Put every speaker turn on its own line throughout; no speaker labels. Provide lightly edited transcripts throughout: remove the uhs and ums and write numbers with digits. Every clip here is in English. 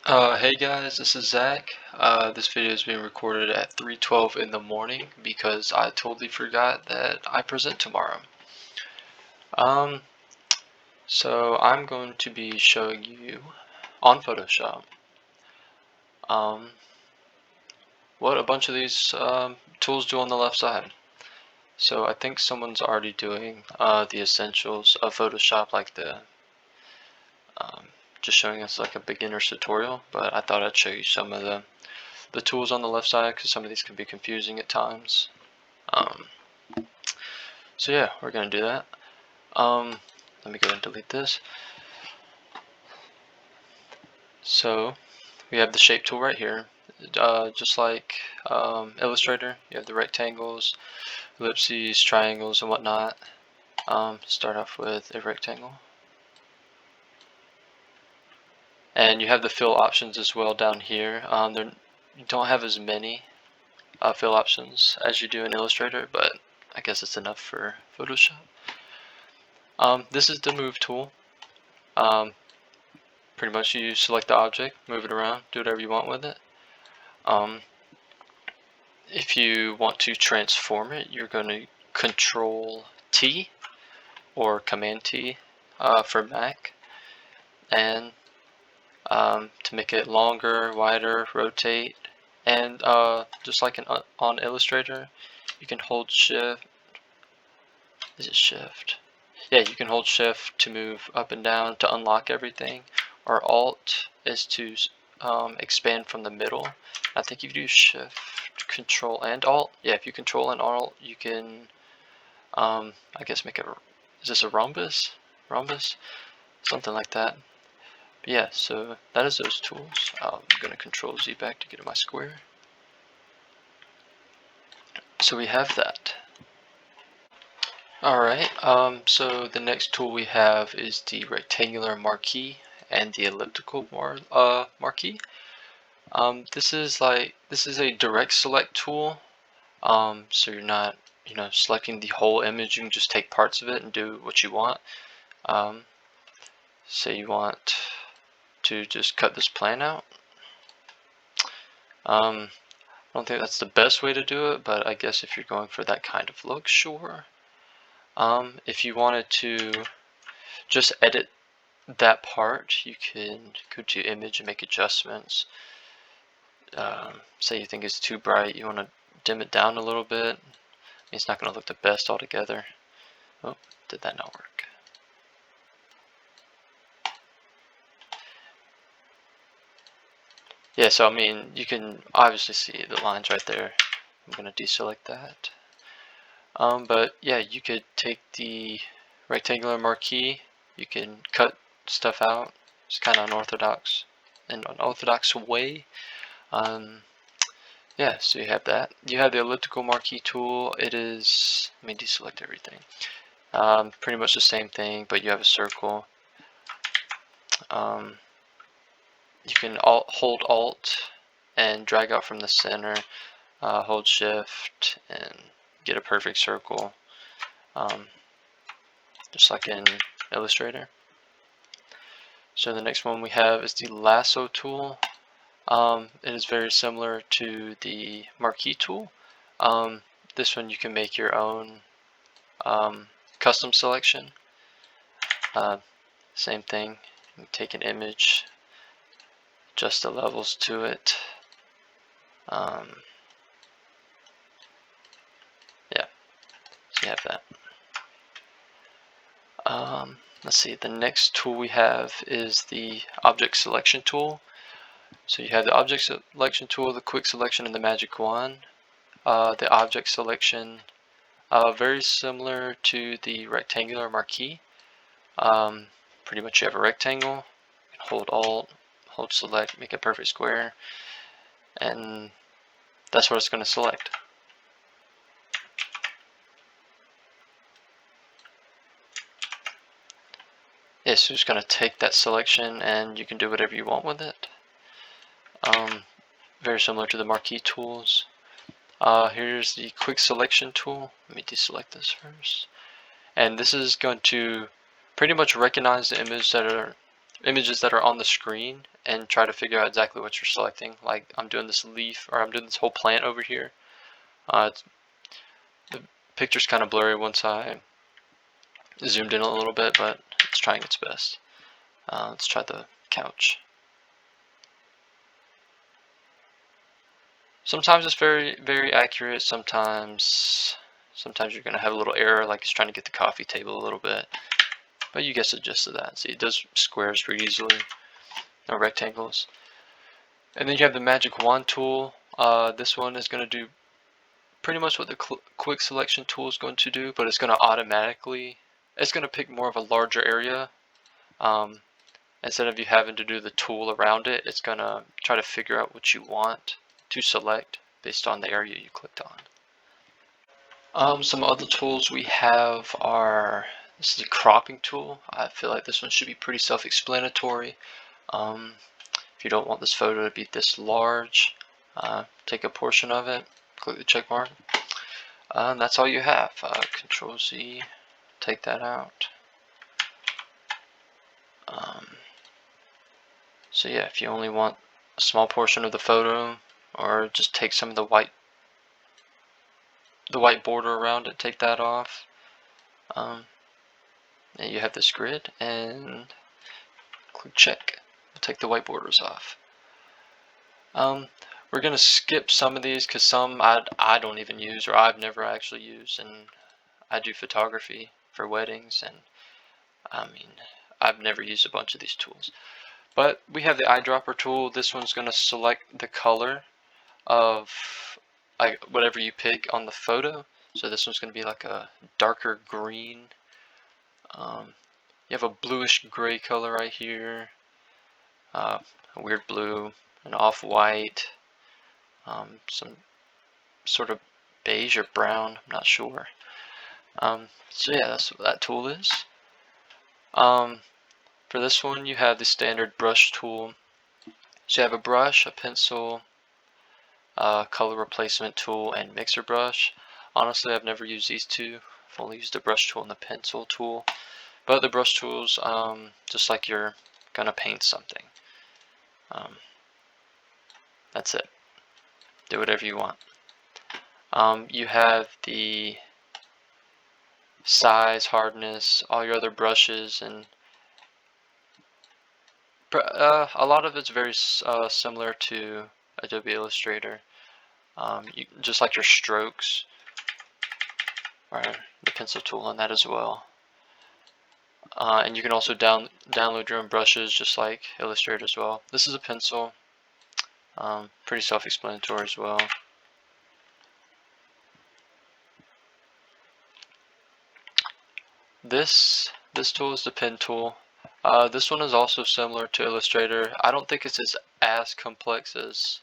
Hey guys, this is Zach. This video is being recorded at 3:12 in the morning because I totally forgot that I present tomorrow. Um, so I'm going to be showing you on Photoshop what a bunch of these tools do on the left side. So I think someone's already doing the essentials of Photoshop, like just showing us like a beginner's tutorial, but I thought I'd show you some of the tools on the left side because some of these can be confusing at times. Um, so yeah, we're gonna do that. Let me go ahead and delete this. So we have the shape tool right here. Just like Illustrator, you have the rectangles, ellipses, triangles, and whatnot. Start off with a rectangle. And you have the fill options as well down here. You don't have as many fill options as you do in Illustrator, but I guess it's enough for Photoshop. This is the move tool. Pretty much you select the object, move it around, do whatever you want with it. If you want to transform it, you're going to Control T or Command T for Mac, and to make it longer, wider, rotate, and just like on Illustrator, you can hold Shift. Is it Shift? Yeah, you can hold Shift to move up and down to unlock everything, or Alt is to expand from the middle. I think if you do Shift, Control, and Alt, yeah, if you Control and Alt, you can, I guess make a, is this a rhombus? Rhombus? Something like that. But yeah, so that is those tools. I'm going to Control Z back to get to my square. So we have that. Alright, so the next tool we have is the rectangular marquee and the elliptical marquee. This is a direct select tool. So you're not, selecting the whole image. You can just take parts of it and do what you want. Say you want to just cut this plan out. I don't think that's the best way to do it, but I guess if you're going for that kind of look, sure. If you wanted to just edit that part, you can go to image and make adjustments. Say you think it's too bright, you want to dim it down a little bit. It's not going to look the best altogether. Oh, did that not work? Yeah, so I mean, you can obviously see the lines right there. I'm going to deselect that. But yeah, you could take the rectangular marquee, you can cut stuff out. It's kind of unorthodox, in an orthodox way. Yeah, so you have that. You have the elliptical marquee tool. It is, let me deselect everything. Pretty much the same thing, but you have a circle. You can hold Alt and drag out from the center, hold Shift, and get a perfect circle, just like in Illustrator. So the next one we have is the Lasso Tool. It is very similar to the Marquee Tool. This one you can make your own custom selection. Same thing, you take an image, adjust the levels to it. Yeah, so you have that. Let's see, the next tool we have is the object selection tool. So you have the object selection tool, the quick selection, and the magic wand. The object selection, very similar to the rectangular marquee. Pretty much you have a rectangle, you can hold Alt, hold select, make a perfect square, and that's what it's going to select. Yeah, so it's going to take that selection and you can do whatever you want with it. Very similar to the marquee tools. Here's the quick selection tool. Let me deselect this first. And this is going to pretty much recognize the image that are images that are on the screen and try to figure out exactly what you're selecting. Like I'm doing this leaf, or I'm doing this whole plant over here. The picture's kind of blurry once I zoomed in a little bit, but it's trying its best. Let's try the couch. Sometimes it's very accurate. Sometimes you're gonna have a little error, like it's trying to get the coffee table a little bit. But you get the gist of that. See, it does squares pretty easily, no rectangles. And then you have the magic wand tool. This one is going to do pretty much what the quick selection tool is going to do, but it's going to automatically, it's going to pick more of a larger area. Instead of you having to do the tool around it, it's going to try to figure out what you want to select based on the area you clicked on. Some other tools we have are, this is a cropping tool. I feel like this one should be pretty self-explanatory. If you don't want this photo to be this large, take a portion of it, click the check mark, and that's all you have. Control Z, take that out. So yeah, if you only want a small portion of the photo, or just take some of the white border around it, take that off. And you have this grid, and click check. Take the white borders off. We're gonna skip some of these because some I don't even use, or I've never actually used, and I do photography for weddings, and I mean I've never used a bunch of these tools. But we have the eyedropper tool. This one's gonna select the color of whatever you pick on the photo. So this one's gonna be like a darker green. You have a bluish gray color right here, a weird blue, an off-white, some sort of beige or brown, I'm not sure. So yeah, that's what that tool is. For this one, you have the standard brush tool. So you have a brush, a pencil, color replacement tool, and mixer brush. Honestly, I've never used these two. I've only used the brush tool and the pencil tool. But the brush tools, just like you're gonna paint something. That's it. Do whatever you want. You have the size, hardness, all your other brushes, and a lot of it's very similar to Adobe Illustrator. Just like your strokes, or the pencil tool on that as well. And you can also download your own brushes just like Illustrator as well. This is a pencil, pretty self-explanatory as well. This tool is the pen tool. This one is also similar to Illustrator. I don't think it's as complex as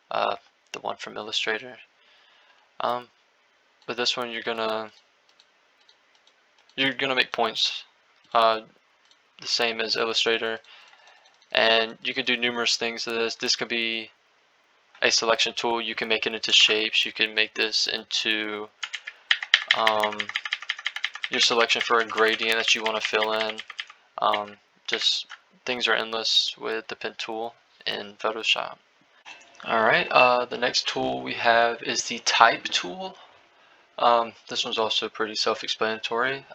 the one from Illustrator. But this one you're gonna make points the same as Illustrator, and you can do numerous things to this. This could be a selection tool. You can make it into shapes. You can make this into your selection for a gradient that you want to fill in. Just things are endless with the pen tool in Photoshop. Alright, the next tool we have is the type tool. This one's also pretty self-explanatory.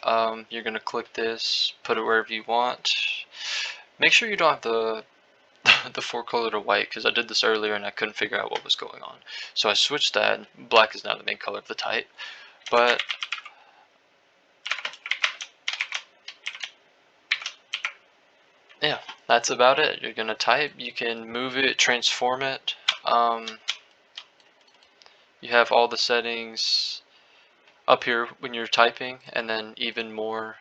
You're going to click this, put it wherever you want. Make sure you don't have the the 4-color to white, because I did this earlier and I couldn't figure out what was going on. So I switched that. Black is now the main color of the type. But yeah, that's about it. You're going to type. You can move it, transform it. You have all the settings up here when you're typing, and then even more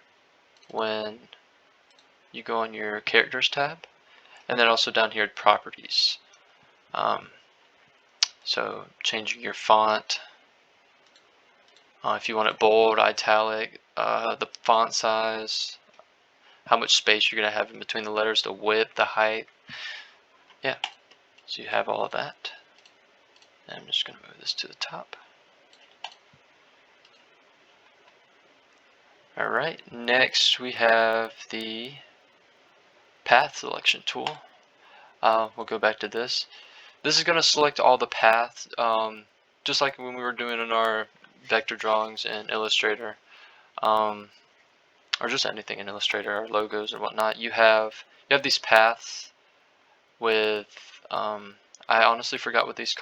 when you go on your characters tab, and then also down here at properties. So changing your font, if you want it bold, italic, the font size, how much space you're going to have in between the letters, the width, the height. Yeah, so you have all of that. And I'm just going to move this to the top. Alright, next we have the path selection tool. We'll go back to this. This is going to select all the paths, just like when we were doing in our vector drawings in Illustrator, or just anything in Illustrator, or logos or whatnot. You have these paths with I honestly forgot what these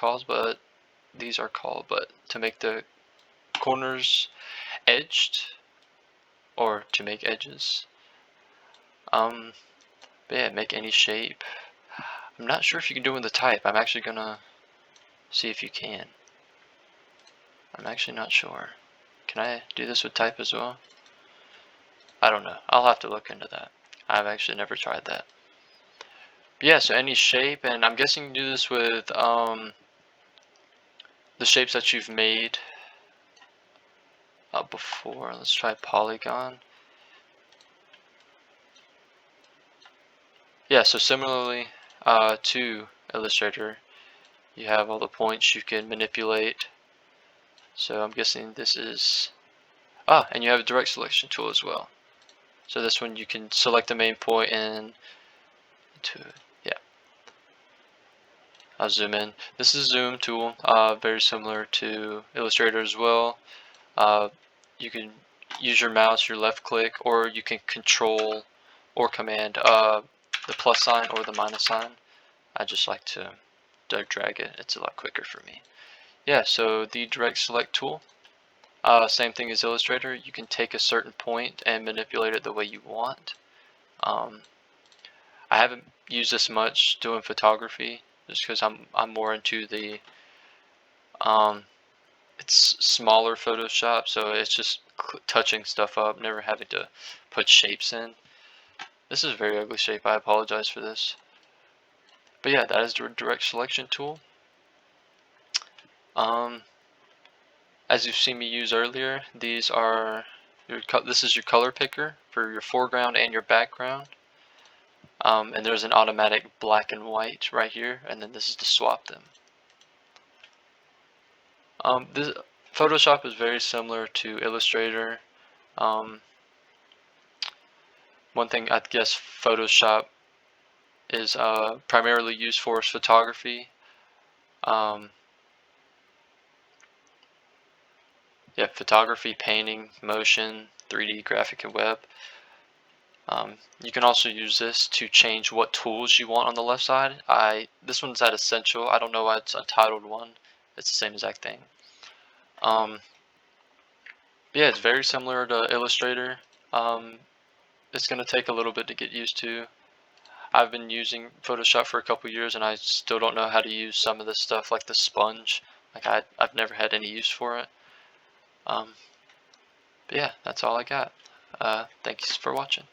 are called, but to make the corners edged, or to make edges. But yeah, make any shape. I'm not sure if you can do it with the type. I'm actually gonna see if you can. I'm actually not sure. Can I do this with type as well? I don't know. I'll have to look into that. I've actually never tried that. But yeah, so any shape, and I'm guessing you can do this with the shapes that you've made before. Let's try polygon. Yeah, so similarly to Illustrator, you have all the points you can manipulate. So I'm guessing this is, and you have a direct selection tool as well. So this one you can select the main point and yeah. I'll zoom in. This is a zoom tool, very similar to Illustrator as well. You can use your mouse, your left click, or you can control or command the plus sign or the minus sign. I just like to drag it. It's a lot quicker for me. Yeah, so the direct select tool, same thing as Illustrator. You can take a certain point and manipulate it the way you want. I haven't used this much doing photography, just because I'm more into the it's smaller Photoshop, so it's just touching stuff up, never having to put shapes in. This is a very ugly shape. I apologize for this. But yeah, that is the direct selection tool. As you've seen me use earlier, these are this is your color picker for your foreground and your background. And there's an automatic black and white right here, and then this is to swap them. This Photoshop is very similar to Illustrator. One thing I guess Photoshop is primarily used for is photography. Yeah, photography, painting, motion, 3D, graphic, and web. You can also use this to change what tools you want on the left side. This one's at Essential. I don't know why it's Untitled 1. It's the same exact thing. Yeah, it's very similar to Illustrator. It's going to take a little bit to get used to. I've been using Photoshop for a couple years, and I still don't know how to use some of this stuff, like the sponge. Like I've never had any use for it. But yeah, that's all I got. Thanks for watching.